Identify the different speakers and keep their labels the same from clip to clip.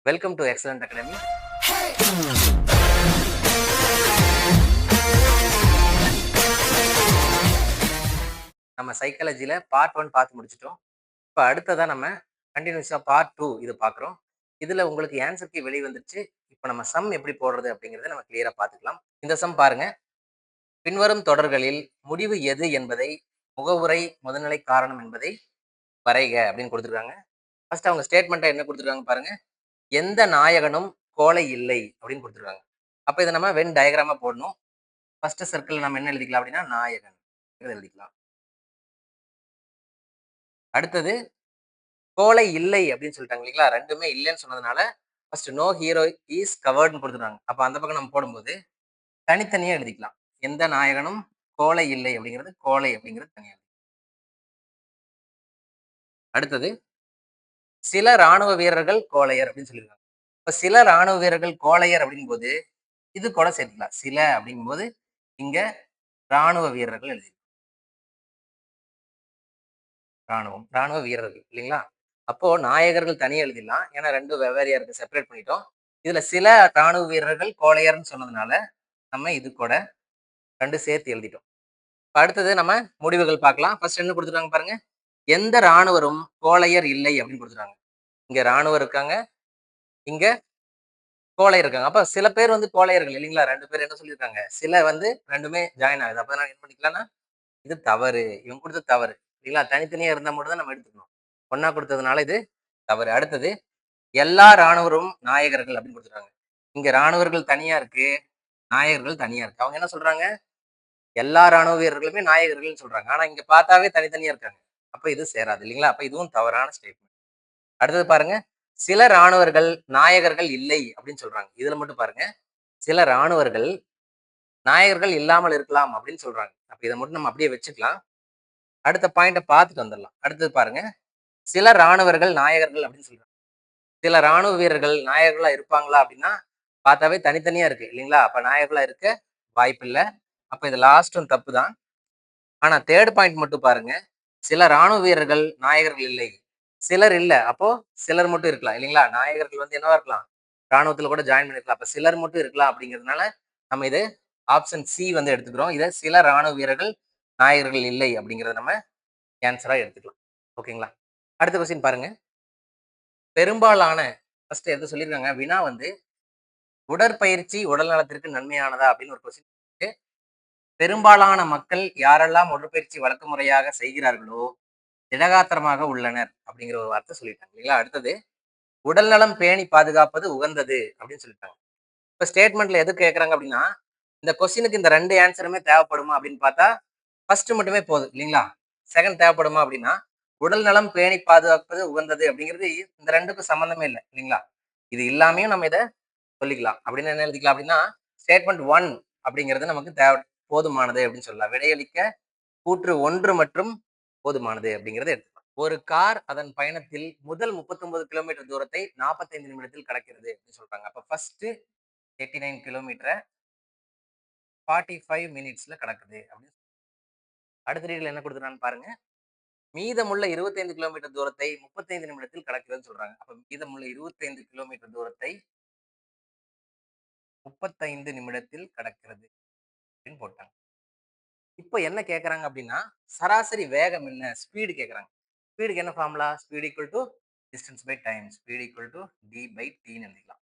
Speaker 1: Welcome to excellent academy. நம்ம சைக்காலஜில part 1 பார்த்து முடிச்சிட்டோம். இப்ப அடுத்ததா நம்ம கன்டினியூஸா பார்ட் 2 இது பார்க்குறோம். இதுல உங்களுக்கு ஆன்சர் கீ வெளிய வந்துருச்சு. இப்ப நம்ம சம் எப்படி போடுறது அப்படிங்கிறத நம்ம கிளியரா பார்த்துக்கலாம். இந்த சம் பாருங்க. பின்வரும் தொடர்களில் முடிவு எது என்பதை முகவுரை முதல்நிலை காரணம் என்பதை வரைக அப்படின்னு கொடுத்துருக்காங்க. ஃபர்ஸ்ட் அவங்க ஸ்டேட்மெண்ட்டா என்ன கொடுத்துருக்காங்க பாருங்க. எந்த நாயகனும் கோலை இல்லை அப்படின்னு கொடுத்துருக்காங்க. அப்ப இதை நம்ம வென் டயக்ராமா போடணும். ஃபர்ஸ்ட் சர்க்கிள் நம்ம என்ன எழுதிக்கலாம் அப்படின்னா நாயகன் எழுதிக்கலாம். அடுத்தது கோலை இல்லை அப்படின்னு சொல்லிட்டாங்க இல்லைங்களா, ரெண்டுமே இல்லைன்னு சொன்னதுனால ஃபர்ஸ்ட் நோ ஹீரோ இஸ் கவர்ட்னு கொடுத்துருக்காங்க. அப்ப அந்த பக்கம் நம்ம போடும்போது தனித்தனியா எழுதிக்கலாம். எந்த நாயகனும் கோலை இல்லை அப்படிங்கிறது கோலை அப்படிங்கிறது தனியா. அடுத்தது சில ராணுவ வீரர்கள் கோலையர் அப்படின்னு சொல்லியிருக்காங்க. இப்ப சில ராணுவ வீரர்கள் கோலையர் அப்படிங்கும் போது இது கூட சேர்த்துக்கலாம். சில அப்படிங்கும் போது இங்க ராணுவ வீரர்கள் எழுதி ராணுவ வீரர்கள் இல்லைங்களா. அப்போ நாயகர்கள் தனியா எழுதிடலாம். ஏன்னா ரெண்டு வெவ்வேறையா இருக்கு, செப்பரேட் பண்ணிட்டோம். இதுல சில ராணுவ வீரர்கள் கோலையர்னு சொன்னதுனால நம்ம இது கூட ரெண்டு சேர்த்து எழுதிட்டோம். அடுத்தது நம்ம முடிவுகள் பார்க்கலாம். ஃபர்ஸ்ட் என்ன கொடுத்துருக்காங்க பாருங்க. எந்த ராணுவரும் கோலையர் இல்லை அப்படின்னு கொடுத்துருக்காங்க. இங்க ராணுவம் இருக்காங்க, இங்க கோலையர் இருக்காங்க. அப்ப சில பேர் வந்து கோலையர்கள் இல்லைங்களா, ரெண்டு பேர் என்ன சொல்லியிருக்காங்க, சில வந்து ரெண்டுமே ஜாயின் ஆகுது. அப்ப நான் என்ன பண்ணிக்கலாம்னா இது தவறு, இவங்க கொடுத்தது தவறு இல்லைங்களா. தனித்தனியா இருந்தா மட்டும் தான் நம்ம எடுத்துக்கணும். ஒன்னா கொடுத்ததுனால இது தவறு. அடுத்தது எல்லா ராணுவரும் நாயகர்கள் அப்படின்னு கொடுத்துருக்காங்க. இங்க ராணுவர்கள் தனியா இருக்கு, நாயகர்கள் தனியா இருக்கு. அவங்க என்ன சொல்றாங்க, எல்லா ராணுவ வீரர்களுமே நாயகர்கள்னு சொல்றாங்க. ஆனா இங்க பார்த்தாவே தனித்தனியா இருக்காங்க. அப்ப இது சேராது இல்லைங்களா. அப்ப இதுவும் தவறான ஸ்டேட்மெண்ட். அடுத்தது பாருங்க, சில ராணுவர்கள் நாயகர்கள் இல்லை அப்படின்னு சொல்றாங்க. இதுல மட்டும் பாருங்க, சில ராணுவர்கள் நாயகர்கள் இல்லாமல் இருக்கலாம் அப்படின்னு சொல்றாங்க. அப்ப இதை மட்டும் நம்ம அப்படியே வச்சுக்கலாம். அடுத்த பாயிண்ட பார்த்துட்டு வந்துடலாம். அடுத்தது பாருங்க, சில ராணுவர்கள் நாயகர்கள் அப்படின்னு சொல்றாங்க. சில ராணுவ வீரர்கள் நாயகர்களா இருப்பாங்களா அப்படின்னா பார்த்தாவே தனித்தனியா இருக்கு இல்லைங்களா. அப்ப நாயகர்களா இருக்க வாய்ப்பு இல்லை. அப்ப இது லாஸ்டும் தப்பு தான். ஆனா தேர்ட் பாயிண்ட் மட்டும் பாருங்க, சில ராணுவ வீரர்கள் நாயகர்கள் இல்லை, சிலர் இல்ல. அப்போ சிலர் மட்டும் இருக்கலாம் இல்லைங்களா. நாயகர்கள் வந்து என்னவா இருக்கலாம், ராணுவத்துல கூட ஜாயின் பண்ணிருக்கலாம். அப்ப சிலர் மட்டும் இருக்கலாம் அப்படிங்கிறதுனால நம்ம இது ஆப்ஷன் சி வந்து எடுத்துக்கிறோம். இதை சில ராணுவ வீரர்கள் நாயகர்கள் இல்லை அப்படிங்கிறத நம்ம ஆன்சரா எடுத்துக்கலாம். ஓகேங்களா. அடுத்த கொஸ்டின் பாருங்க. பெரும்பாலான ஃபர்ஸ்ட் எது சொல்லியிருக்காங்க, வினா வந்து உடற்பயிற்சி உடல் நலத்திற்கு நன்மையானதா அப்படின்னு ஒரு கொஸ்டின். பெரும்பாலான மக்கள் யாரெல்லாம் உடற்பயிற்சி வழக்க முறையாக செய்கிறார்களோ திடகாத்திரமாக உள்ளனர் அப்படிங்கிற ஒரு வார்த்தை சொல்லிட்டாங்க இல்லைங்களா. அடுத்தது உடல் நலம் பேணி பாதுகாப்பது உகந்தது அப்படின்னு சொல்லிட்டாங்க. இப்ப ஸ்டேட்மெண்ட்ல எது கேட்கறாங்க அப்படின்னா, இந்த கொஸ்டினுக்கு இந்த ரெண்டு ஆன்சருமே தேவைப்படுமா அப்படின்னு பார்த்தா ஃபர்ஸ்ட் மட்டுமே போதும் இல்லைங்களா. செகண்ட் தேவைப்படுமா அப்படின்னா, உடல் நலம் பேணி பாதுகாப்பது உகந்தது அப்படிங்கிறது இந்த ரெண்டுக்கும் சம்பந்தமே இல்லை இல்லைங்களா. இது இல்லாமையும் நம்ம இதை சொல்லிக்கலாம். அப்படின்னு என்ன எழுதிக்கலாம் அப்படின்னா, ஸ்டேட்மெண்ட் 1 அப்படிங்கிறது நமக்கு போதுமானது அப்படின்னு சொல்லலாம். விடையளிக்க கூற்று 1 மற்றும் போதுமானது அப்படிங்கிறத எடுத்துக்கலாம். ஒரு கார் அதன் பயணத்தில் முதல் 39 கிலோமீட்டர் தூரத்தை 45 நிமிடத்தில் கடக்கிறது அப்படின்னு சொல்றாங்க. அப்ப ஃபர்ஸ்ட் 89 கிலோமீட்டரை 45 மினிட்ஸ்ல கடக்குது அப்படின்னு. அடுத்த ரீடில் என்ன கொடுத்துருக்கான்னு பாருங்க. மீதமுள்ள 25 கிலோமீட்டர் தூரத்தை 35 நிமிடத்தில் கடக்குதுன்னு சொல்றாங்க. அப்ப மீதமுள்ள 25 கிலோமீட்டர் தூரத்தை 35 நிமிடத்தில் கடக்கிறது அப்படின்னு போட்டாங்க. இப்போ என்ன கேட்கறாங்க அப்படின்னா, சராசரி வேகம் என்ன, ஸ்பீடு கேட்கறாங்க. ஸ்பீடுக்கு என்ன formula, speed equal to distance by time, speed equal to D by டின்னு எழுதிக்கலாம்.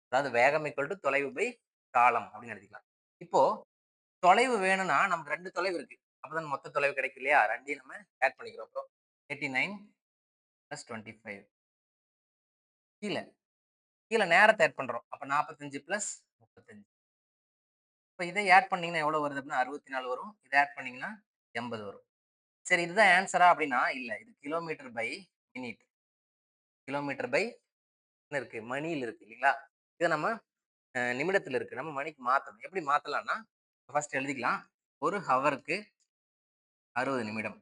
Speaker 1: அதாவது வேகம் ஈக்குவல் டு தொலைவு பை காலம் அப்படின்னு எழுதிக்கலாம். இப்போ தொலைவு வேணும்னா நமக்கு ரெண்டு தொலைவு இருக்கு. அப்பதான் மொத்த தொலைவு கிடைக்கும் இல்லையா. ரெண்டையும் நம்ம ஆட் பண்ணிக்கிறோம். அப்போ 89 + 25 கீழே கீழே நேரத்தை ஆட் பண்றோம். அப்ப 45 + 35. இப்போ இதை ஆட் பண்ணீங்கன்னா எவ்வளவு வருது அப்படின்னா 64 வரும். இதை ஆட் பண்ணீங்கன்னா 80 வரும். சரி, இதுதான் ஆன்சரா அப்படின்னா இல்ல. இது kilometre by minute, kilometre by இருக்கு மணியில் இருக்கு இல்லைங்களா. இதை நம்ம நிமிடத்துல இருக்கு, நம்ம மணிக்கு மாத்தணும். எப்படி மாத்தலாம்னா ஃபர்ஸ்ட் எழுதிக்கலாம். ஒரு ஹவருக்கு 60 நிமிடம்.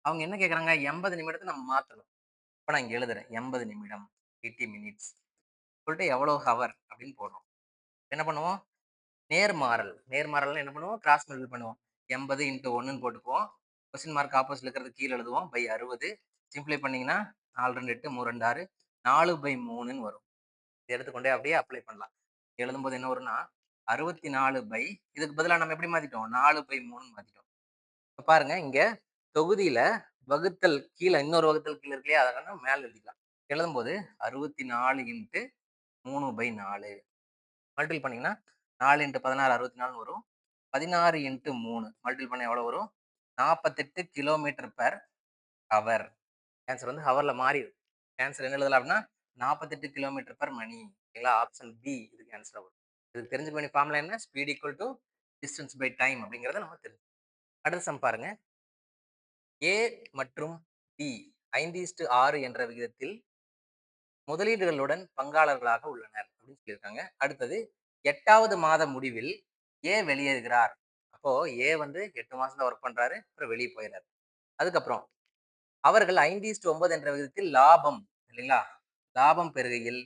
Speaker 1: அவங்க என்ன கேட்கறாங்க, 80 நிமிடத்தை நம்ம மாத்தணும். இப்ப நான் இங்க எழுதுறேன் 80 நிமிடம் 80 மினிட்ஸ் சொல்லிட்டு எவ்வளவு ஹவர் அப்படின்னு போடுறோம். என்ன பண்ணுவோம், நேர்மாறல் என்ன பண்ணுவோம், கிராஸ் மல்டிபிள் பண்ணுவோம். 80 × 1ன்னு போட்டுக்குவோம். கொஸ்டின் மார்க் ஆப்போசிட்ல இருக்கிறது கீழே எழுதுவோம். பை 60 சிம்பிளை பண்ணீங்கன்னா 4 2 8 3 2 6 4/3ன்னு வரும். இத எடுத்துக்கொண்டே அப்படியே அப்ளை பண்ணலாம். எழுதும்போது என்ன வரும்னா, 64 பை இதுக்கு பதிலா நம்ம எப்படி மாத்திட்டோம்? 4/3ன்னு மாத்திட்டோம். இப்ப பாருங்க, இங்க தொகுதியில வகுத்தல் கீழ இன்னொரு வகுத்தல் கீழ இருக்கு இல்லையா? அத வேணா மேல எழுதிக்கலாம். எழுதும்போது 64 இன்டு 3/4 மல்டிபிள் பண்ணீங்கன்னா 4 இன்டு 16 64ன்னு வரும். 16 இன்டு 3 மல்டிபிள் பண்ணா எவ்வளவு வரும்? 48 கிலோமீட்டர் பெர் ஹவர். ஆன்சர் வந்து ஹவர்ல மாறிடும். ஆன்சர் என்ன எழுதலாம் அப்படின்னா 48 கிலோமீட்டர் பெர் மணி. ஓகேங்களா? ஆப்ஷன் பி இதுக்கு ஆன்சர் வரும். இதுக்கு தெரிஞ்சுக்க வேண்டிய ஃபார்முலா என்ன? Speed equal to distance by time அப்படிங்கிறத நம்ம தெரிஞ்சு. அடுத்த சம் பாருங்க. ஏ மற்றும் பி 5:6 என்ற விகிதத்தில் முதலீடுகளுடன் பங்காளர்களாக உள்ளனர் அப்படின்னு சொல்லியிருக்காங்க. அடுத்தது 8வது மாத முடிவில் ஏ வெளியேறுகிறார். அப்போ ஏ வந்து 8 மாசம் தான் ஒர்க் பண்றாரு, அப்புறம் வெளியே போயிடுறாரு. அதுக்கப்புறம் அவர்கள் 5:9 என்ற விகிதத்தில் லாபம் இல்லைங்களா? லாபம் பெறுகையில்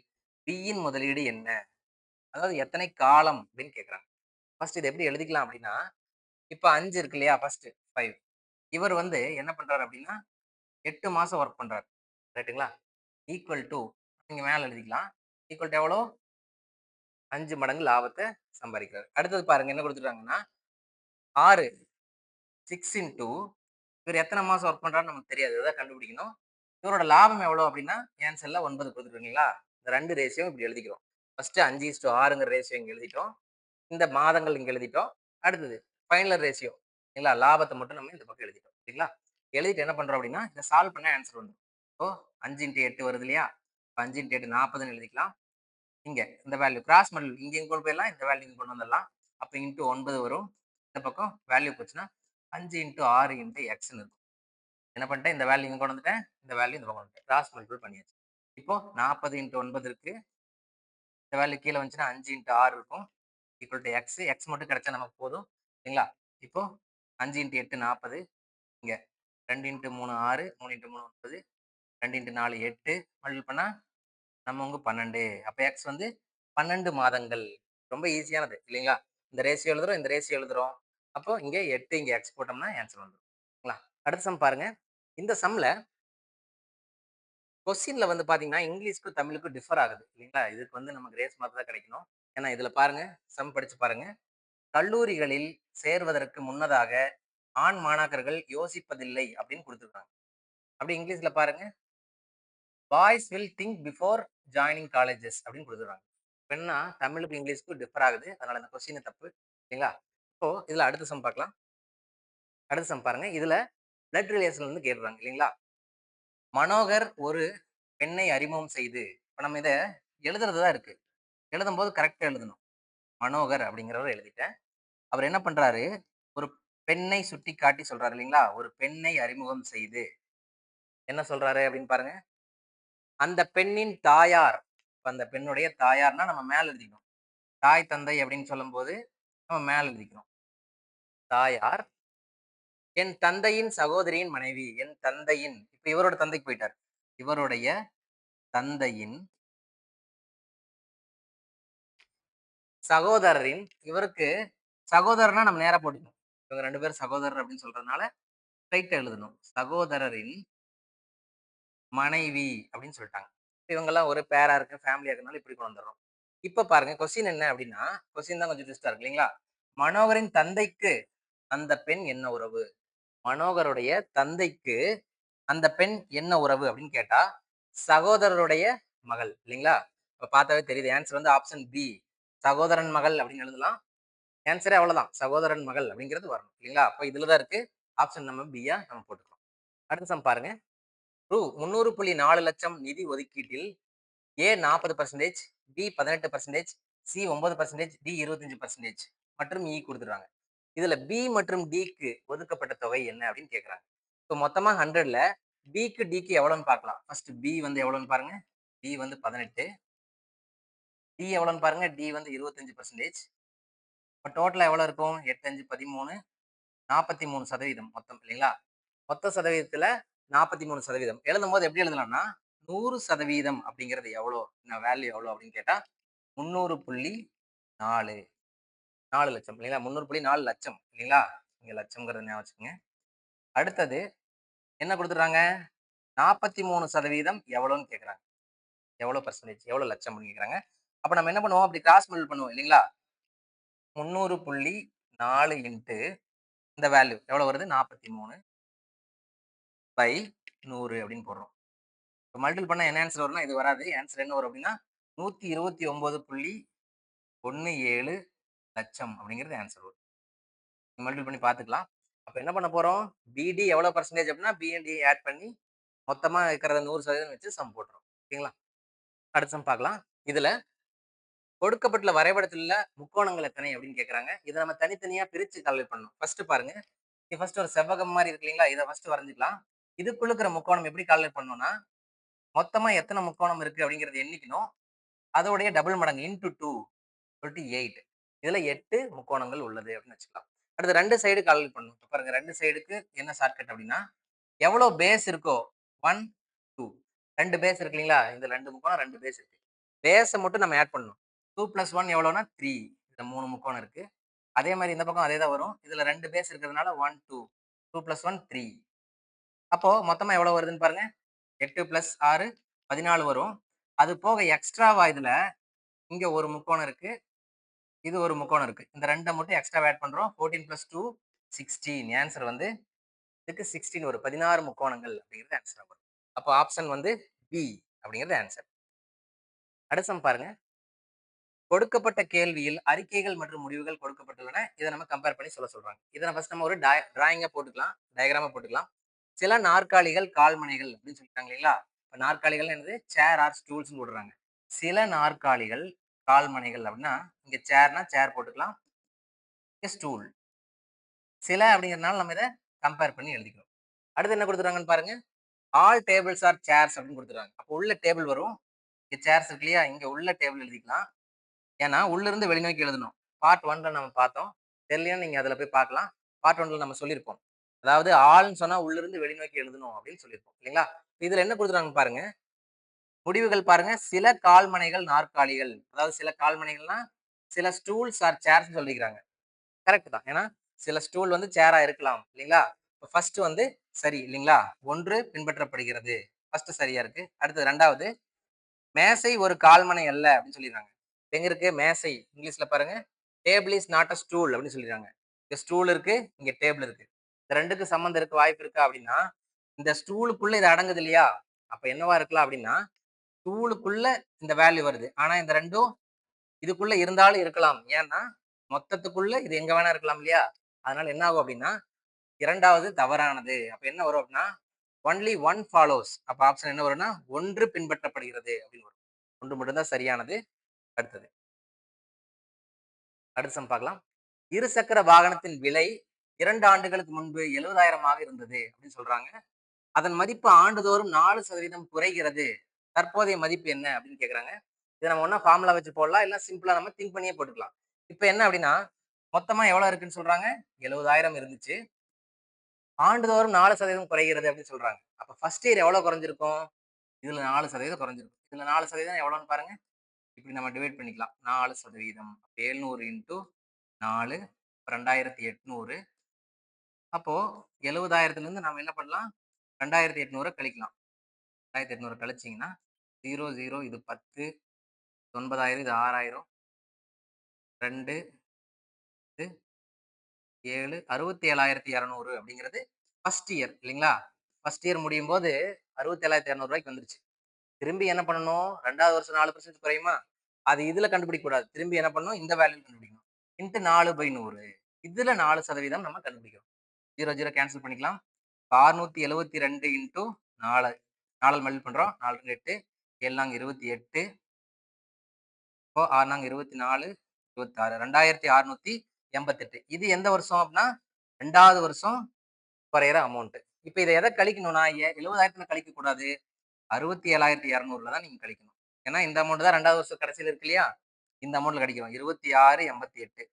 Speaker 1: பியின் முதலீடு என்ன? அதாவது எத்தனை காலம் அப்படின்னு கேட்குறாங்க. ஃபர்ஸ்ட் இதை எப்படி எழுதிக்கலாம் அப்படின்னா, இப்ப 5 இருக்கு இல்லையா? ஃபர்ஸ்ட் 5. இவர் வந்து என்ன பண்றாரு அப்படின்னா 8 மாசம் ஒர்க் பண்றாரு. ரைட்டுங்களா? ஈக்குவல் டு நீங்க மேல எழுதிக்கலாம். ஈக்குவல் டு எவ்வளோ? 5 மடங்கு லாபத்தை சம்பாதிக்கிறார். அடுத்தது பாருங்க என்ன கொடுத்துருக்காங்கன்னா 6 6 இன்டூ இவர் எத்தனை மாசம் ஒர்க் பண்றாருன்னு நமக்கு தெரியாது. அதான் கண்டுபிடிக்கணும். இவரோட லாபம் எவ்வளவு அப்படின்னா ஆன்சர்ல 9 கொடுத்துருக்கீங்களா? இந்த 2 ரேஷியோ இப்படி எழுதிக்கிறோம். ஃபர்ஸ்ட் 5:6ங்கிற ரேஷியோ இங்க எழுதிட்டோம். இந்த மாதங்கள் இங்க எழுதிட்டோம். அடுத்தது ஃபைனல் ரேஷியோ இல்லைங்களா? லாபத்தை மட்டும் நம்ம இந்த பக்கம் எழுதிட்டோம். சரிங்களா? எழுதிட்டு என்ன பண்றோம் அப்படின்னா இதை சால்வ் பண்ண ஆன்சர் வந்துடும். ஸோ 5 இன்ட்டு 8 வருது இல்லையா? 5 இன்ட்டு 8 40ன்னு எழுதிக்கலாம். இங்க இந்த வேல்யூ கிராஸ் மல்டிபிள் இங்கேயும் கொண்டு போயிடலாம், இந்த வேல்யூ இங்க கொண்டு வந்துடலாம். அப்ப இன்ட்டு 9 வரும். இந்த பக்கம் வேல்யூ போச்சுன்னா 5 இன்ட்டு 6 இன்ட்டு எக்ஸ்ன்னு இருக்கும். என்ன பண்ணிட்டேன்? இந்த வேல்யூ இங்க கொண்டு வந்துட்டேன், இந்த வேல்யூ இந்த பக்கம் வந்துட்டேன். கிராஸ் மல்டிபிள் பண்ணியாச்சு. இப்போ 40 இன்ட்டு 9 இருக்கு. இந்த வேல்யூ கீழே வந்துச்சுன்னா 5 இன்ட்டு 6 இருக்கும். Equal to X. எக்ஸ் மட்டும் கிடைச்சா நமக்கு போதும். சரிங்களா? இப்போ 5 இன்ட்டு 8 40. இங்க 2 இன்ட்டு 3 6, 3 இன்ட்டு 3 9, 2 இன்ட்டு 4 8 மல்டிபிள் பண்ணா நம்ம உங்க 12. அப்ப எக்ஸ் வந்து 12 மாதங்கள். ரொம்ப ஈஸியானது இல்லைங்களா? இந்த ரேஷியோ எழுதுறோம், இந்த ரேஷியோ எழுதுறோம். அப்போ இங்க 8 இங்க எக்ஸ் போட்டோம்னா ஆன்சர் வந்துரும். சரிங்களா? அடுத்த சம் பாருங்க. இந்த சம்ல கொஸ்டின்ல வந்து பாத்தீங்கன்னா இங்கிலீஷ்க்கும் தமிழுக்கும் டிஃபர் ஆகுது இல்லைங்களா? இதுக்கு வந்து நமக்கு கிரேஸ் மார்க் தான் கிடைக்கணும். ஏன்னா இதுல பாருங்க சம் படிச்சு பாருங்க. கல்லூரிகளில் சேர்வதற்கு முன்னதாக ஆண் மாணாக்கர்கள் யோசிப்பதில்லை அப்படின்னு கொடுத்துருக்காங்க. அப்படி இங்கிலீஷ்ல பாருங்க. Boys will think before joining colleges அப்படின்னு கொடுத்துருக்காங்க. பெண்ணா தமிழுக்கு இங்கிலீஷ்க்கும் டிஃபர் ஆகுது. அதனால இந்த கொஸ்டின் தப்பு. சரிங்களா? இப்போ இதுல அடுத்த சம் பார்க்கலாம். அடுத்த சம் பாருங்க. இதுல பிளட் ரிலேஷன்ல இருந்து கேட்டுறாங்க இல்லைங்களா? மனோகர் ஒரு பெண்ணை அறிமுகம் செய்து இப்ப நம்ம இதை எழுதுறதுதான் இருக்கு. எழுதும்போது கரெக்டா எழுதணும். மனோகர் அப்படிங்கிறவர் எழுதிட்டேன். அவர் என்ன பண்றாரு? ஒரு பெண்ணை சுட்டி காட்டி சொல்றாரு இல்லைங்களா? ஒரு பெண்ணை அறிமுகம் செய்து என்ன சொல்றாரு அப்படின்னு பாருங்க. அந்த பெண்ணின் தாயார். இப்ப அந்த பெண்ணுடைய தாயார்னா நம்ம மேல எழுதிக்கணும். தாய் தந்தை அப்படின்னு சொல்லும்போது நம்ம மேல எழுதிக்கணும். தாயார் என் தந்தையின் சகோதரியின் மனைவி. என் தந்தையின் இப்ப இவரோட தந்தைக்கு போயிட்டார். இவருடைய தந்தையின் சகோதரரின் இவருக்கு சகோதரனா நம்ம நேரா போட்டுக்கணும். இவங்க 2 பேரும் சகோதரர் அப்படின்னு சொல்றதுனால ஸ்ட்ரைட்டா எழுதணும். சகோதரரின் மனைவி அப்படின்னு சொல்லிட்டாங்க. இவங்க எல்லாம் ஒரு பேரா இருக்கு, ஃபேமிலியா இருக்கனால இப்படி கொண்டு வந்துடுறோம். இப்ப பாருங்க கொஸ்டின் என்ன அப்படின்னா, கொஸ்டின் தான் கொஞ்சம் ட்விஸ்டா இருக்கு இல்லைங்களா? மனோகரின் தந்தைக்கு அந்த பெண் என்ன உறவு? மனோகருடைய தந்தைக்கு அந்த பெண் என்ன உறவு அப்படின்னு கேட்டா சகோதரருடைய மகள் இல்லைங்களா? இப்ப பார்த்தாவே தெரியுது ஆன்சர் வந்து ஆப்ஷன் பி சகோதரன் மகள் அப்படின்னு எழுதலாம். ஆன்சரே அவ்வளவுதான் சகோதரன் மகள் அப்படிங்கிறது வரணும் இல்லைங்களா? அப்ப இதுலதான் இருக்கு. ஆப்ஷன் நம்ம பியா நம்ம போட்டுக்கலாம். அடுத்த சம் பாருங்க. ரூ 300.4 லட்சம் நிதி ஒதுக்கீட்டில் ஏ 40%, பி 18%, சி 9%, டி 25% மற்றும் இ கொடுத்துருக்காங்க. இதுல பி மற்றும் டிக்கு ஒதுக்கப்பட்ட தொகை என்ன அப்படின்னு கேக்குறாங்க. இப்போ மொத்தமா 100ல பிக்கு டிக்கு எவ்வளவுன்னு பார்க்கலாம். ஃபர்ஸ்ட் பி வந்து எவ்வளவுன்னு பாருங்க. பி வந்து 18, டி எவ்வளவுன்னு பாருங்க. டி வந்து 25%. இப்போ டோட்டலா எவ்வளவு இருக்கும்? 8 5 13 43% மொத்தம் இல்லைங்களா? மொத்த சதவீதத்துல 43% எழுதும் போது எப்படி எழுதலாம்னா 100% அப்படிங்கிறது எவ்வளோ வேல்யூ எவ்வளோ அப்படின்னு கேட்டா 300.4 4 லட்சம் இல்லைங்களா? 300.4 லட்சம் இல்லைங்களா? இங்க லட்சம்ங்கிறத ஞாபகம் வச்சுக்கோங்க. அடுத்தது என்ன கொடுத்துறாங்க? 43% எவ்வளோன்னு கேட்குறாங்க. எவ்வளவு பெர்சன்டேஜ், எவ்வளவு லட்சம் அப்படின்னு கேக்குறாங்க. அப்ப நம்ம என்ன பண்ணுவோம்? அப்படி கிராஸ் மல்டிபிள் பண்ணுவோம் இல்லைங்களா? 300.4 இன்டு இந்த வேல்யூ எவ்வளவு வருது? 43 பை 100 அப்படின்னு போடுறோம். இப்ப மல்டிபிள் பண்ணா என்ன ஆன்சர் வரும்னா, இது வராது. ஆன்சர் என்ன வரும் அப்படின்னா, 129.17 லட்சம் அப்படிங்கிறது ஆன்சர் வரும். மல்டிபிள் பண்ணி பார்த்துக்கலாம். அப்ப என்ன பண்ண போறோம்? பிடி எவ்வளவு பெர்சன்டேஜ் அப்படின்னா, பி அண்ட் டி ஆட் பண்ணி மொத்தமா இருக்கிறத 100% வச்சு சம் போட்டுரும். ஓகேங்களா? அடுத்த சம் பார்க்கலாம். இதுல கொடுக்கப்பட்டுள்ள வரைபடத்தில் உள்ள முக்கோணங்கள் எத்தனை அப்படின்னு கேக்குறாங்க. இதை நம்ம தனித்தனியா பிரிச்சு கால்குலேட் பண்ணணும். ஃபர்ஸ்ட் பாருங்க. இது ஃபர்ஸ்ட் ஒரு செவ்வகம் மாதிரி இருக்கு இல்லைங்களா? இதை ஃபர்ஸ்ட் வரைஞ்சுக்கலாம். இதுக்குள்ள இருக்கிற முக்கோணம் எப்படி கால்குலேட் பண்ணணும்னா, மொத்தமா எத்தனை முக்கோணம் இருக்கு அப்படிங்கறது எண்ணிக்கணும். அதோடைய டபுள் மடங்கு இன்டு 2 8. இதுல 8 முக்கோணங்கள் உள்ளது அப்படின்னு வச்சுக்கலாம். அடுத்து 2 சைடு கால்குலேட் பண்ணணும். இப்ப பாருங்க 2 சைடுக்கு என்ன ஷார்ட்கட் அப்படின்னா, எவ்வளவு பேஸ் இருக்கோ 1, 2 2 பேஸ் இருக்கு இல்லைங்களா? இந்த 2 முக்கோணம் 2 பேஸ் இருக்கு. பேஸை மட்டும் நம்ம ஆட் பண்ணணும். 2 + 1 எவ்வளவுனா 3. இதுல 3 முக்கோணம் இருக்கு. அதே மாதிரி இந்த பக்கம் அதே தான் வரும். இதுல 2 பேஸ் இருக்கிறதுனால 1, 2 2 + 1 3. அப்போ மொத்தமா எவ்வளவு வருதுன்னு பாருங்க. 8 + 6 14 வரும். அது போக எக்ஸ்ட்ராவா இதுல இங்க ஒரு முக்கோணம் இருக்கு. இது ஒரு முக்கோணம் இருக்கு. இந்த 2 மட்டும் எக்ஸ்ட்ரா ஆட் பண்றோம். 14 + 2 16. ஆன்சர் வந்து இதுக்கு 16 வரும். 16 முக்கோணங்கள் அப்படிங்கிறது ஆன்சர் வரும். அப்போ ஆப்ஷன் வந்து பி அப்படிங்கிறது ஆன்சர். அடுத்த சம் பாருங்க. கொடுக்கப்பட்ட கேள்வியில் அறிக்கைகள் மற்றும் முடிவுகள் கொடுக்கப்பட்டுள்ளன. இதை நம்ம கம்பேர் பண்ணி சொல்றாங்க. இதை ஃபர்ஸ்ட் நம்ம ஒரு டிராயிங்கா போட்டுக்கலாம், டயக்ராமா போட்டுக்கலாம். சில நாற்காலிகள், கால்மனைகள் அப்படின்னு சொல்லிட்டாங்க இல்லைங்களா? இப்ப நாற்காலிகள் என்னது? சேர் ஆர் ஸ்டூல்ஸ் போடுறாங்க. சில நாற்காலிகள், கால்மனைகள் அப்படின்னா இங்க சேர்னா சேர் போட்டுக்கலாம், இங்க ஸ்டூல். சில அப்படிங்கிறதுனால நம்ம இதை கம்பேர் பண்ணி எழுதிக்கிறோம். அடுத்து என்ன கொடுத்துருக்காங்கன்னு பாருங்க. ஆல் டேபிள்ஸ் ஆர் சேர்ஸ் அப்படின்னு கொடுத்துருக்காங்க. அப்போ உள்ள டேபிள் வரும். இங்க சேர்ஸ் இருக்கு இல்லையா? இங்க உள்ள டேபிள் எழுதிக்கலாம். ஏன்னா உள்ள இருந்து வெளிநோக்கி எழுதணும். பார்ட் 1ல நம்ம பார்த்தோம். தெரியலையா நீங்க அதுல போய் பார்க்கலாம். பார்ட் 1ல நம்ம சொல்லியிருப்போம். அதாவது ஆள்னு சொன்னா உள்ள இருந்து வெளிநோக்கி எழுதணும் அப்படின்னு சொல்லியிருப்போம் இல்லைங்களா? இதுல என்ன கொடுத்துருக்காங்க பாருங்க. முடிவுகள் பாருங்க. சில கால்மனைகள், நாற்காலிகள். அதாவது சில கால்மனைகள்னா சில ஸ்டூல்ஸ் ஆர் சேர்ஸ் சொல்லிக்கிறாங்க. கரெக்ட் தான். ஏன்னா சில ஸ்டூல் வந்து சேரா இருக்கலாம் இல்லைங்களா? ஃபர்ஸ்ட் வந்து சரி இல்லைங்களா? ஒன்று பின்பற்றப்படுகிறது. ஃபர்ஸ்ட் சரியா இருக்கு. அடுத்து 2வது மேசை ஒரு கால்மனை அல்ல அப்படின்னு சொல்லிடுறாங்க. எங்க இருக்கு மேசை? இங்கிலீஷ்ல பாருங்க. Table is not a stool அப்படின்னு சொல்லிடுறாங்க. இங்க ஸ்டூல் இருக்கு, இங்க டேபிள் இருக்கு. இந்த ரெண்டுக்கு சம்மந்தம் இருக்கு, வாய்ப்பு இருக்கா அப்படின்னா, இந்த ஸ்டூலுக்குள்ள இது அடங்குது இல்லையா? அப்ப என்னவா இருக்கலாம் அப்படின்னா, ஸ்டூலுக்குள்ள இந்த வேல்யூ வருது. ஆனா இந்த ரெண்டும் இதுக்குள்ள இருந்தாலும் இருக்கலாம். ஏன்னா மொத்தத்துக்குள்ள இது எங்க வேணா இருக்கலாம் இல்லையா? அதனால என்ன ஆகும் அப்படின்னா, 2வது தவறானது. அப்ப என்ன வரும் அப்படின்னா, ஒன்லி ஒன் ஃபாலோஸ். அப்ப ஆப்ஷன் என்ன வரும்னா, ஒன்று பின்பற்றப்படுகிறது அப்படின்னு வரும். ஒன்று மட்டும்தான் சரியானது. அடுத்தது அடுத்த சம் பார்க்கலாம். இருசக்கர வாகனத்தின் விலை 2 ஆண்டுகளுக்கு முன்பு 70,000 இருந்தது அப்படின்னு சொல்றாங்க. அதன் மதிப்பு ஆண்டுதோறும் 4% குறைகிறது. தற்போதைய மதிப்பு என்ன அப்படின்னு கேக்குறாங்க. இதை நம்ம ஒண்ணா ஃபார்முலா வச்சு போடலாம், இல்ல சிம்பிளா நம்ம திங்க் பண்ணியே போட்டுக்கலாம். இப்ப என்ன அப்படின்னா, மொத்தமா எவ்வளவு இருக்குன்னு சொல்றாங்க? 70,000 இருந்துச்சு. ஆண்டுதோறும் 4% குறைகிறது அப்படின்னு சொல்றாங்க. அப்ப ஃபர்ஸ்ட் இயர் எவ்வளவு குறைஞ்சிருக்கும்? இதுல 4% குறைஞ்சிருக்கும். இதுல 4% எவ்வளவுன்னு பாருங்க. இப்படி நம்ம டிவைட் பண்ணிக்கலாம். 4%. 700 இன்டு 4 2800. அப்போ 70,000ல இருந்து நாம என்ன பண்ணலாம்? 2800 கழிக்கலாம். 2800 கழிச்சீங்கன்னா 0 0 இது 10, 9,000 இது 6,000, 2 இது 7 67,200 அப்படிங்கிறது ஃபர்ஸ்ட் இயர் இல்லைங்களா? ஃபர்ஸ்ட் இயர் முடியும் போது 67,200 வந்துருச்சு. திரும்பி என்ன பண்ணணும்? 2வது வருஷம் 4% குறையுமா? அது இதுல கண்டுபிடிக்க கூடாது. திரும்பி என்ன பண்ணணும்? இந்த வேல்யூ கண்டுபிடிக்கணும். இன்டு 4/100. இதுல 4% நம்ம கண்டுபிடிக்கிறோம். 0 0 கேன்சல் பண்ணிக்கலாம். 672 இன்டு 4 4 மல்டிபிள் பண்றோம். 4 2 8, 7 நாங்க 28, இப்போ 6 நாங்க 24, 26, 2688. இது எந்த வருஷம் அப்படின்னா 2வது வருஷம் குறையிற அமௌண்ட். இப்ப இதை எதை கழிக்கணும்னா 70,000 கழிக்க கூடாது. 67,200ல தான் நீங்க கழிக்கணும். ஏன்னா இந்த அமௌண்ட் தான் 2வது வருஷம் கடைசியில் இருக்கு இல்லையா? இந்த அமௌண்ட்ல கழிக்கிறோம். 2688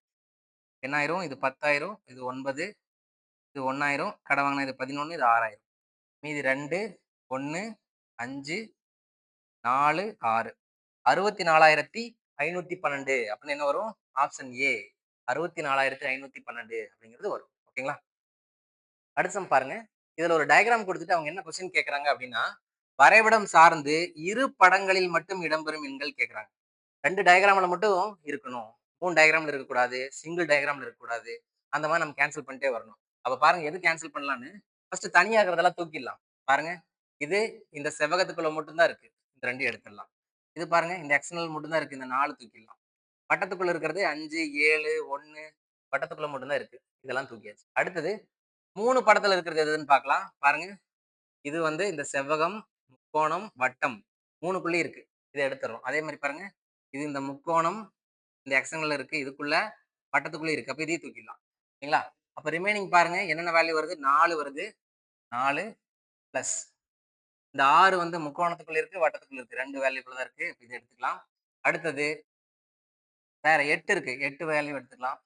Speaker 1: என்ன ஆயிரும்? இது 10,000, இது 9, இது 1,000, கடை வாங்கினா இது 11, இது 6,000. மீதி 2, 1, 5, 4, 6. 64,512 அப்படின்னு என்ன வரும்? ஆப்ஷன் ஏ 64,512 அப்படிங்கிறது வரும். ஓகேங்களா? அடுத்த சம் பாருங்க. இதுல ஒரு டயக்ராம் கொடுத்துட்டு அவங்க என்ன கொஸ்டின் கேட்கறாங்க அப்படின்னா, வரைபடம் சார்ந்து இரு படங்களில் மட்டும் இடம்பெறும் எண்கள் கேட்கறாங்க. 2 டயகிராம்ல மட்டும் இருக்கணும். 3 டயகிராம்ல இருக்கக்கூடாது. சிங்கிள் டயகிராம்ல இருக்கக்கூடாது. அந்த மாரி நம்ம கேன்சல் பண்ணிட்டே வரணும். அப்ப பாருங்க எது கேன்சல் பண்ணலான்னு, ஃபர்ஸ்ட் தனியா இருக்கிறதெல்லாம் தூக்கிடலாம். பாருங்க, இது இந்த செவ்வகத்துக்குள்ள மட்டும் தான் இருக்கு. இந்த 2 எடுத்துடலாம். இது பாருங்க இந்த எக்ஸ்டர்னல் மட்டும் தான் இருக்கு. இந்த 4 தூக்கிடலாம். வட்டத்துக்குள்ள இருக்கிறது 5, 7, 1 வட்டத்துக்குள்ள மட்டும் தான் இருக்கு. இதெல்லாம் தூக்கியாச்சு. அடுத்தது 3 படத்துல இருக்கிறது எதுன்னு பார்க்கலாம். பாருங்க, இது வந்து இந்த செவ்வகம், முக்கோணம், வட்டம் 3க்குள்ளயும் இருக்கு. இத எடுத்துறோம். அதே மாரி பாருங்க, இது இந்த முக்கோணம், இந்த எக்ஸ்டர்னல்ல இருக்கு. இதுக்குள்ள வட்டத்துக்குள்ள இருக்கு. அப்ப இதையும் தூக்கிடலாம். சரிங்களா? அப்ப ரிமைனிங் பாருங்க என்னென்ன வேல்யூ வருது? 4 வருது. 4 பிளஸ் இந்த 6 வந்து முக்கோணத்துக்குள்ள இருக்கு, வட்டத்துக்குள்ள இருக்கு. 2 வேல்யூக்குள்ள தான் இருக்கு. இத எடுத்துக்கலாம். அடுத்தது வேற 8 இருக்கு. 8 வேல்யூ எடுத்துக்கலாம்.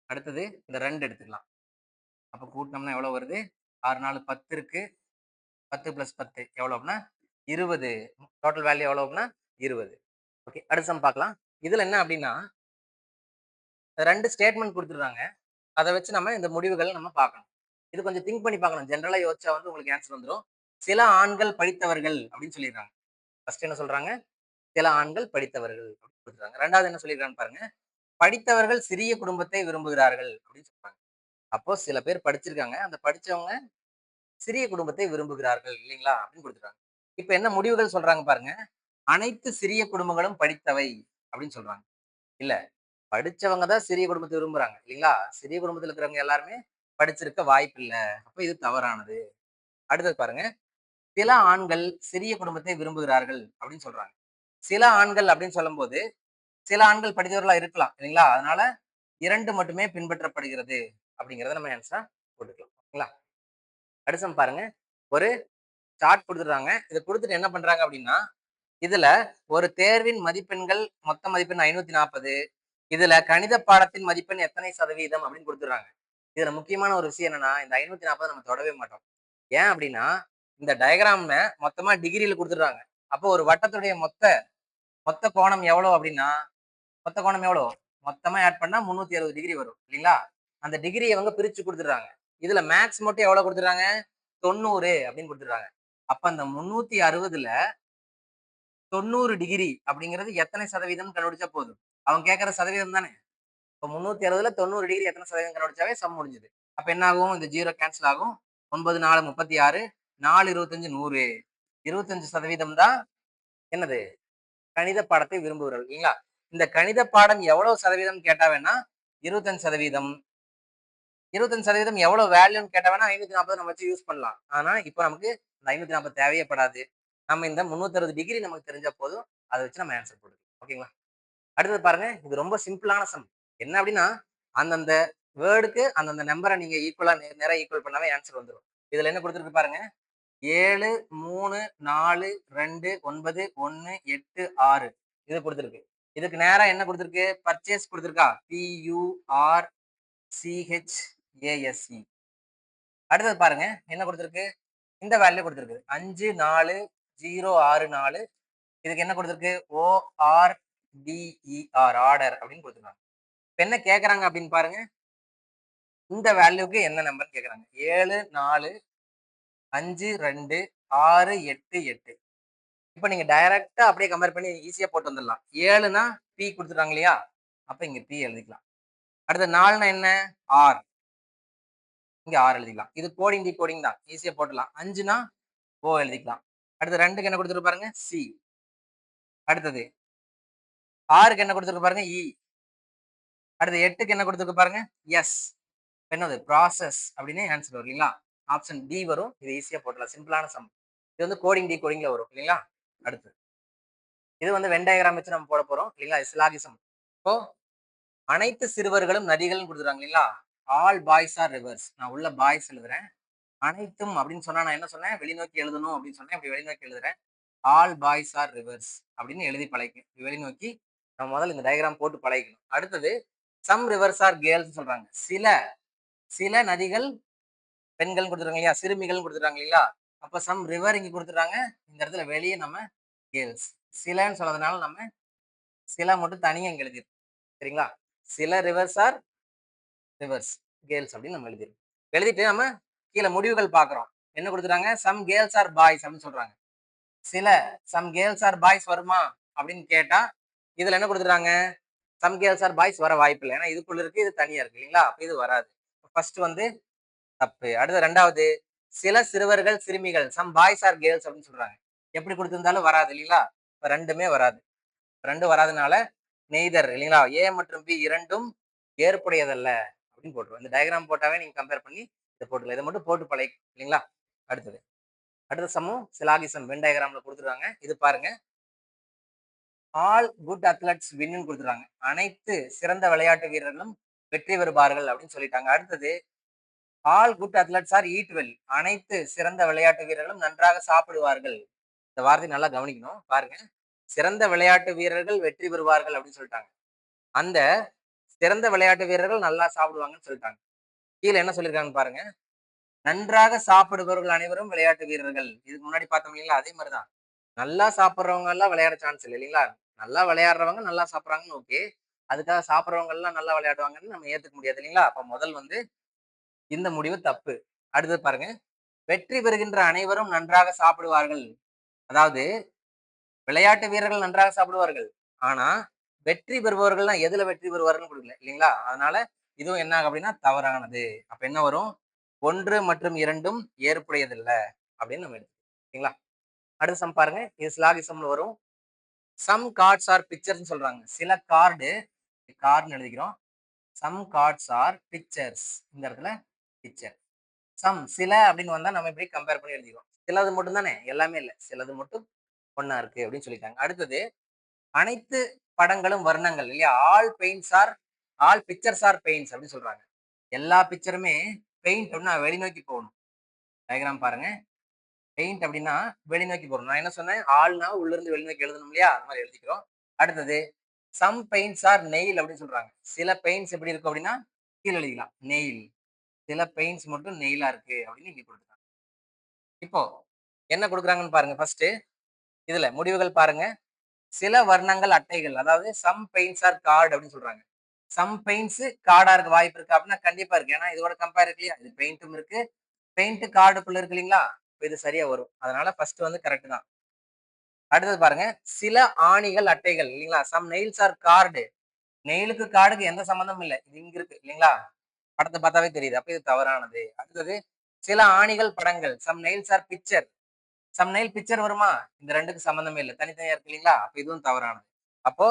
Speaker 1: அடுத்தது இந்த 2 எடுத்துக்கலாம். அப்ப கூட்டுனோம்னா எவ்வளவு வருது? 6 4 10 இருக்கு. 10 பிளஸ் 10 எவ்வளவு அப்படின்னா 20. டோட்டல் வேல்யூ எவ்வளவு அப்படின்னா 20. ஓகே. அடுத்த சம் பார்க்கலாம். இதுல என்ன அப்படின்னா 2 ஸ்டேட்மெண்ட் குடுத்துருக்காங்க. அத வச்சு நம்ம இந்த முடிவுகள் நம்ம பார்க்கணும். இது கொஞ்சம் திங்க் பண்ணி பார்க்கணும். ஜெனரலா யோசிச்சா வந்து உங்களுக்கு ஆன்சர் வந்துரும். சில ஆண்கள் படித்தவர்கள் அப்படின்னு சொல்லியிருக்காங்க. ஃபர்ஸ்ட் என்ன சொல்றாங்க? சில ஆண்கள் படித்தவர்கள் அப்படின்னு குடுத்துருக்காங்க. 2வது என்ன சொல்லியிருக்காங்கன்னு பாருங்க. படித்தவர்கள் சிறிய குடும்பத்தை விரும்புகிறார்கள் அப்படின்னு சொல்றாங்க. அப்போ சில பேர் படிச்சிருக்காங்க. அந்த படிச்சவங்க சிறிய குடும்பத்தை விரும்புகிறார்கள் இல்லைங்களா? அப்படின்னு குடுத்துருக்காங்க. இப்ப என்ன முடிவுகள் சொல்றாங்க பாருங்க. அனைத்து சிறிய குடும்பங்களும் படித்தவை அப்படின்னு சொல்றாங்க. இல்ல. படிச்சவங்க தான் சிறிய குடும்பத்த விரும்புறாங்க. இல்லீங்களா? சிறிய குடும்பத்துல இருக்கிறவங்க எல்லாருமே படிச்சிருக்க வாய்ப்பில்ல. அப்ப இது தவறானது. அடுத்தது பாருங்க. சில ஆண்கள் சிறிய குடும்பத்தை விரும்புகிறார்கள் அப்படின்னு சொல்றாங்க. சில ஆண்கள் அப்படின்னு சொல்லும்போது, சில ஆண்கள் படித்தவர்களா இருக்கலாம். இல்லீங்களா? அதனால 2 மட்டுமே பின்பற்றப்படுகிறது அப்படிங்கிறத நம்ம ஆன்ஸரா போட்டுக்கலாம். ஓகேங்களா? அடுத்த சம் பாருங்க. ஒரு சார்ட் குடுத்துருக்காங்க. இத குடுத்துட்டு என்ன பண்றாங்க அப்படின்னா, இதுல ஒரு தேர்வின் மதிப்பெண்கள் மொத்த மதிப்பெண் 540. இதுல கணித பாடத்தின் மதிப்பெண் எத்தனை சதவீதம் அப்படின்னு குடுத்துடுறாங்க. இதுல முக்கியமான ஒரு விஷயம் என்னன்னா, இந்த 540 நம்ம தொடவே மாட்டோம். ஏன் அப்படின்னா, இந்த டயகிராம்ம மொத்தமா டிகிரில குடுத்துடுறாங்க. அப்போ ஒரு வட்டத்துடைய மொத்த மொத்த கோணம் எவ்வளவு அப்படின்னா, மொத்த கோணம் எவ்வளவு? மொத்தமா ஆட் பண்ணா 360 டிகிரி வரும். இல்லீங்களா? அந்த டிகிரிய இவங்க பிரிச்சு குடுத்துடுறாங்க. இதுல மேக்ஸ் மட்டும் எவ்வளவு குடுத்துடுறாங்க? 90 அப்படின்னு குடுத்துடுறாங்க. அப்ப அந்த 360ல 90 டிகிரி அப்படிங்கிறது எத்தனை சதவீதம்னு கண்டுபிடிச்சா போதும். அவன் கேட்கிற சதவீதம் தானே. இப்ப 360ல 90 டிகிரி எத்தனை சதவீதம் கண்டுபிடிச்சாவே சம் முடிஞ்சுது. அப்ப என்ன ஆகும்? இந்த 0 கேன்சல் ஆகும். 9 4 36 4 25 100. 25% தான் என்னது? கணித பாடத்தை விரும்புகிறவர்கள் இல்லைங்களா? இந்த கணித பாடம் எவ்வளவு சதவீதம் கேட்டா வேணா 25%. 25% எவ்வளவு வேல்யூன்னு கேட்டா வேணா 540 நம்ம வச்சு யூஸ் பண்ணலாம். ஆனா இப்ப நமக்கு இந்த 540 தேவையே படாது. நம்ம இந்த 360 டிகிரி நமக்கு தெரிஞ்சா போதும். அத வச்சு நம்ம ஆன்சர் போட்டுக்கலாம். ஓகேங்களா? அடுத்தது பாருங்க. இது ரொம்ப சிம்பிளான சம். என்ன அப்படின்னா, அந்தந்த வேர்டுக்கு அந்தந்த நம்பர நீங்க ஈக்குவலா நேரா ஈக்குவல் பண்ணாவே ஆன்சர் வந்துரும். இதுல என்ன குடுத்திருக்கு பாருங்க. 7, 3, 4, 2, 9, 1, 8, 6 இது குடுத்திருக்கு. இதுக்கு நேரா என்ன குடுத்திருக்கு? பர்ச்சேஸ் குடுத்திருக்கா? PURCHASE. அடுத்தது பாருங்க. என்ன குடுத்திருக்கு? இந்த வேல்யூ குடுத்திருக்கு. 5, 4, 0, 6, 4 இதுக்கு என்ன குடுத்திருக்கு? ORDER ஆர்டர் அப்படின்னு குடுத்திருக்காங்க. இப்ப என்ன கேட்கறாங்க அப்படின்னு பாருங்க. இந்த வேல்யூக்கு என்ன நம்பர்ன்னு கேட்கறாங்க. 7, 4, 5, 2, 6, 8, 8. இப்ப நீங்க டைரக்ட்டா அப்படியே கம்பேர் பண்ணி ஈஸியா போட்டு வந்துடலாம். 7னா P குடுத்துட்டாங்க இல்லையா? அப்ப இங்க P எழுதிக்கலாம். அடுத்து 4னா என்ன? R. இங்க R எழுதிக்கலாம். இது கோடிங் டிகோடிங் தான். ஈஸியா போட்டுடலாம். 5னா O எழுதிக்கலாம். அடுத்து 2க்கு என்ன குடுத்திருக்கு பாருங்க? C. அடுத்தது 6க்கு என்ன குடுத்திருக்கு பாருங்க? E. அடுத்து 8க்கு என்ன குடுத்திருக்கு பாருங்க? S. என்னது? ப்ராசஸ் அப்படின்னு ஆன்சர் வரும் இல்லைங்களா? ஆப்ஷன் டி வரும். இது ஈஸியா போட்டுடலாம். சிம்பிளான சம். இது வந்து கோடிங் டிகோடிங்ல வரும் இல்லைங்களா? அடுத்து இது வந்து வென் டயகிராம் வச்சு நம்ம போட போறோம் இல்லைங்களா? சிலாகிசம். இப்போ அனைத்து சிறுவர்களும் நதிகள்னு குடுத்துருக்காங்க இல்லைங்களா? All boys are rivers. நான் உள்ள பாய்ஸ் எழுதுறேன். அனைத்தும் அப்படின்னு சொன்னா நான் என்ன சொன்னேன்? வெளிநோக்கி எழுதணும் அப்படின்னு சொன்னேன். இப்படி வெளிநோக்கி எழுதுறேன். ஆல் பாய்ஸ் ஆர் ரிவர்ஸ் அப்படின்னு எழுதி பழகிக்கணும். வெளிநோக்கி நம்ம முதல்ல இந்த டயகிராம் போட்டு பழகிக்கணும். அடுத்தது சம் ரிவர்ஸ் ஆர் கேர்ள்ஸ் சொல்றாங்க. சில சில நதிகள் பெண்கள் குடுத்துருக்காங்க இல்லையா? சிறுமிகள் குடுத்துருக்காங்க இல்லைங்களா? அப்ப சம் ரிவர் இங்க குடுத்துட்டாங்க. இந்த இடத்துல வெளியே நம்ம கேர்ள்ஸ். சிலன்னு சொன்னதுனால நம்ம சில மட்டும் தனியா இங்க எழுதிருக்கோம். சரிங்களா? சில ரிவர்ஸ் ஆர் ரிவர்ஸ் கேர்ள்ஸ் அப்படின்னு நம்ம எழுதிருக்கோம். எழுதிட்டு நம்ம கீழ முடிவுகள் பார்க்கிறோம். என்ன குடுத்துட்டாங்க? சம் கேர்ள்ஸ் ஆர் பாய்ஸ் அப்படின்னு சொல்றாங்க. சில சம் கேர்ள்ஸ் ஆர் பாய்ஸ் வருமா அப்படின்னு கேட்டா இதுல என்ன கொடுத்துருக்காங்க? சம் கேர்ள்ஸ் ஆர் பாய்ஸ் வர வாய்ப்பு இல்லை. ஏன்னா இதுக்குள்ள இருக்கு, இது தனியா இருக்கு இல்லைங்களா? அப்ப இது வராது. ஃபர்ஸ்ட் வந்து தப்பு. அடுத்து ரெண்டாவது, சில சிறுவர்கள் சிறுமிகள் சம் பாய்ஸ் ஆர் கேர்ள்ஸ் அப்படின்னு சொல்றாங்க. எப்படி கொடுத்திருந்தாலும் வராது இல்லைங்களா? இப்ப ரெண்டுமே வராது. ரெண்டு வராதனால நெய்தர் இல்லைங்களா? ஏ மற்றும் பி இரண்டும் ஏற்புடையதல்ல அப்படின்னு போட்டுருவோம். இந்த டயக்ராம் போட்டாவே நீங்க கம்பேர் பண்ணி இதை போட்டுக்கலாம். இதை மட்டும் போட்டு பழகி இல்லைங்களா? அடுத்தது அடுத்த சமம் சிலாகிசம் வென் டயக்ராம்ல கொடுத்துருக்காங்க. இது பாருங்க. ஆல் குட் அத்லட்ஸ் வின்னு கொடுத்துருக்காங்க. அனைத்து சிறந்த விளையாட்டு வீரர்களும் வெற்றி பெறுவார்கள் அப்படின்னு சொல்லிட்டாங்க. அடுத்தது all good athletes are eat well. அனைத்து சிறந்த விளையாட்டு வீரர்களும் நன்றாக சாப்பிடுவார்கள். இந்த வார்த்தை நல்லா கவனிக்கணும். பாருங்க, சிறந்த விளையாட்டு வீரர்கள் வெற்றி பெறுவார்கள் அப்படின்னு சொல்லிட்டாங்க. அந்த சிறந்த விளையாட்டு வீரர்கள் நல்லா சாப்பிடுவாங்கன்னு சொல்லிட்டாங்க. கீழே என்ன சொல்லியிருக்காங்கன்னு பாருங்க. நன்றாக சாப்பிடுபவர்கள் அனைவரும் விளையாட்டு வீரர்கள். இதுக்கு முன்னாடி பார்த்தோம் இல்லைங்களா? அதே மாதிரிதான். நல்லா சாப்பிட்றவங்க எல்லாம் விளையாட சான்ஸ் இல்லை இல்லைங்களா? நல்லா விளையாடுறவங்க நல்லா சாப்பிட்றாங்கன்னு ஓகே. அதுக்காக சாப்பிட்றவங்க எல்லாம் நல்லா விளையாடுவாங்கன்னு நம்ம ஏத்துக்க முடியாது இல்லைங்களா? அப்ப முதல் வந்து இந்த முடிவு தப்பு. அடுத்தது பாருங்க. வெற்றி பெறுகின்ற அனைவரும் நன்றாக சாப்பிடுவார்கள். அதாவது விளையாட்டு வீரர்கள் நன்றாக சாப்பிடுவார்கள். ஆனா வெற்றி பெறுபவர்கள்லாம் எதுல வெற்றி பெறுவார்கள் கொடுக்கல இல்லைங்களா? அதனால இதுவும் என்ன அப்படின்னா தவறானது. அப்ப என்ன வரும்? 1 மற்றும் 2ம் ஏற்புடையதில்ல அப்படின்னு நம்ம எடுத்துக்கலாம். அடுத்த சம் பாருங்க. இது சிலாகிசம்ல வரும். சம் கார்ட்ஸ் ஆர் பிக்சர்ஸ் சொல்றாங்க. சில கார்டுன்னு எழுதிக்கிறோம். Some cards are pictures. இந்த இடத்துல பிக்சர். சம் சில அப்படின்னு வந்தா நம்ம இப்படி கம்பேர் பண்ணி எழுதிக்கிறோம். சிலது மட்டும் தானே, எல்லாமே இல்லை. சிலது மட்டும் ஒன்னா இருக்கு அப்படின்னு சொல்லிட்டாங்க. அடுத்தது அனைத்து படங்களும் வர்ணங்கள் இல்லையா? ஆல் பிக்சர்ஸ் ஆர் பெயிண்ட்ஸ் அப்படின்னு சொல்றாங்க. எல்லா பிக்சருமே பெயிண்ட் அப்படின்னா வெளிநோக்கி போகணும். டயக்ராம் பாருங்க. பெயிண்ட் அப்படின்னா வெளிநோக்கி போகணும். நான் என்ன சொன்னேன்? ஆள்னா உள்ள இருந்து வெளிநோக்கி எழுதணும் இல்லையா? அந்த மாதிரி எழுதிக்கிறோம். அடுத்தது சம் பெயிண்ட்ஸ் ஆர் நெயில் அப்படின்னு சொல்றாங்க. சில பெயிண்ட்ஸ் எப்படி இருக்கும் அப்படின்னா கீழே எழுதிக்கலாம் நெயில். சில பெயிண்ட்ஸ் மட்டும் நெயிலா இருக்கு அப்படின்னு இங்க கொடுத்துருக்காங்க. இப்போ என்ன கொடுக்குறாங்கன்னு பாருங்க. ஃபர்ஸ்ட் இதுல முடிவுகள் பாருங்க. சில வர்ணங்கள் அட்டைகள், அதாவது சம் பெயிண்ட்ஸ் ஆர் கார்டு அப்படின்னு சொல்றாங்க. சம் பெயிண்ட்ஸ் கார்டா இருக்க வாய்ப்பு இருக்கு அப்படின்னா கண்டிப்பா இருக்கு. ஏன்னா இதோட கம்பேர் இருக்கு இல்லையா? இது பெயிண்ட்டும் இருக்கு, பெயிண்ட் கார்டுக்குள்ள இருக்கு இல்லைங்களா? இது சரியா வரும். அதனால ஃபர்ஸ்ட் வந்து கரெக்ட் தான். அடுத்தது பாருங்க. சில ஆணிகள் அட்டைகள் இல்லைங்களா? Some nails are card. நெயிலுக்கு கார்டுக்கு எந்த சம்பந்தமும் இல்லை. இது இங்க இருக்கு இல்லைங்களா? படத்தை பார்த்தாவே தெரியுது. அப்ப இது தவறானது. அடுத்தது சில ஆணிகள் படங்கள். Some nails are picture. Some nail picture வருமா? இந்த ரெண்டுக்கு சம்பந்தமே இல்லை. தனித்தனியா இருக்கு இல்லைங்களா? அப்ப இதுவும் தவறானது. அப்போ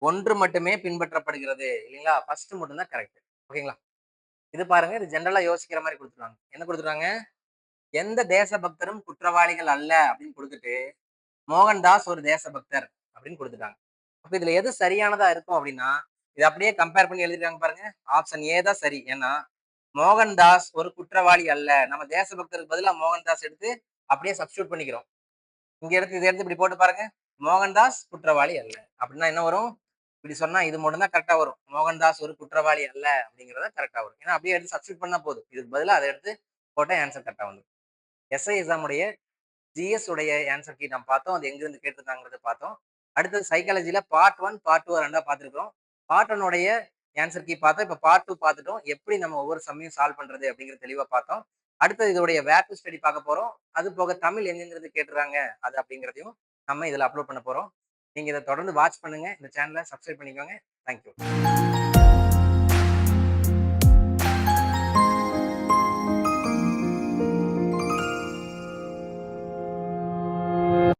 Speaker 1: ஒன்று மட்டுமே பின்பற்றப்படுகிறது இல்லைங்களா? ஃபர்ஸ்ட் மட்டும் தான் கரெக்ட். ஓகேங்களா? இது பாருங்க. இது ஜெனரலா யோசிக்கிற மாதிரி கொடுத்துருக்காங்க. என்ன கொடுத்துருக்காங்க? எந்த தேசபக்தரும் குற்றவாளிகள் அல்ல அப்படின்னு கொடுத்துட்டு மோகன்தாஸ் ஒரு தேசபக்தர் அப்படின்னு கொடுத்துட்டாங்க. அப்ப இதுல எது சரியானதா இருக்கும் அப்படின்னா இது அப்படியே கம்பேர் பண்ணி எழுதிருக்காங்க பாருங்க. ஆப்ஷன் ஏ தான் சரி. ஏன்னா மோகன்தாஸ் ஒரு குற்றவாளி அல்ல. நம்ம தேசபக்தருக்கு பதிலா மோகன்தாஸ் எடுத்து அப்படியே சப்ஸ்டியூட் பண்ணிக்கிறோம். இங்க எடுத்து இதை எடுத்து இப்படி போட்டு பாருங்க. மோகன்தாஸ் குற்றவாளி அல்ல அப்படின்னா என்ன வரும்? இப்படி சொன்னா இது மட்டும் தான் கரெக்டா வரும். மோகன்தாஸ் ஒரு குற்றவாளி அல்ல அப்படிங்கறத கரெக்டா வரும். ஏன்னா அப்படியே எடுத்து சப்ஸ்டியூட் பண்ணா போதும். இதுக்கு பதிலா அதை எடுத்து போட்டா ஆன்சர் கரெக்டா வந்துடும். எஸ்ஐ எக்ஸாம் உடைய ஜிஎஸ் உடைய ஆன்சர் கீ நம்ம பார்த்தோம். அது எங்கிருந்து கேட்டிருந்தாங்கிறத பார்த்தோம். அடுத்தது சைக்காலஜில பார்ட் 1 பார்ட் 2 ரெண்டா பார்த்துருக்கோம். பார்ட் 1 உடைய ஆன்சர் கீ பார்த்தோம். இப்ப பார்ட் 2 பார்த்துட்டோம். எப்படி நம்ம ஒவ்வொரு சம்மையும் சால்வ் பண்றது அப்படிங்கிற தெளிவா பார்த்தோம். அடுத்தது இதோடைய வேர் டு ஸ்டடி பார்க்க போறோம். அது போக தமிழ் எங்கிருந்து கேட்டுறாங்க அது அப்படிங்கிறதையும் நம்ம இதுல அப்லோட் பண்ண போறோம். நீங்க இதை தொடர்ந்து வாட்ச் பண்ணுங்க. இந்த சேனலை சப்ஸ்கிரைப் பண்ணிக்கோங்க. தேங்க்யூ.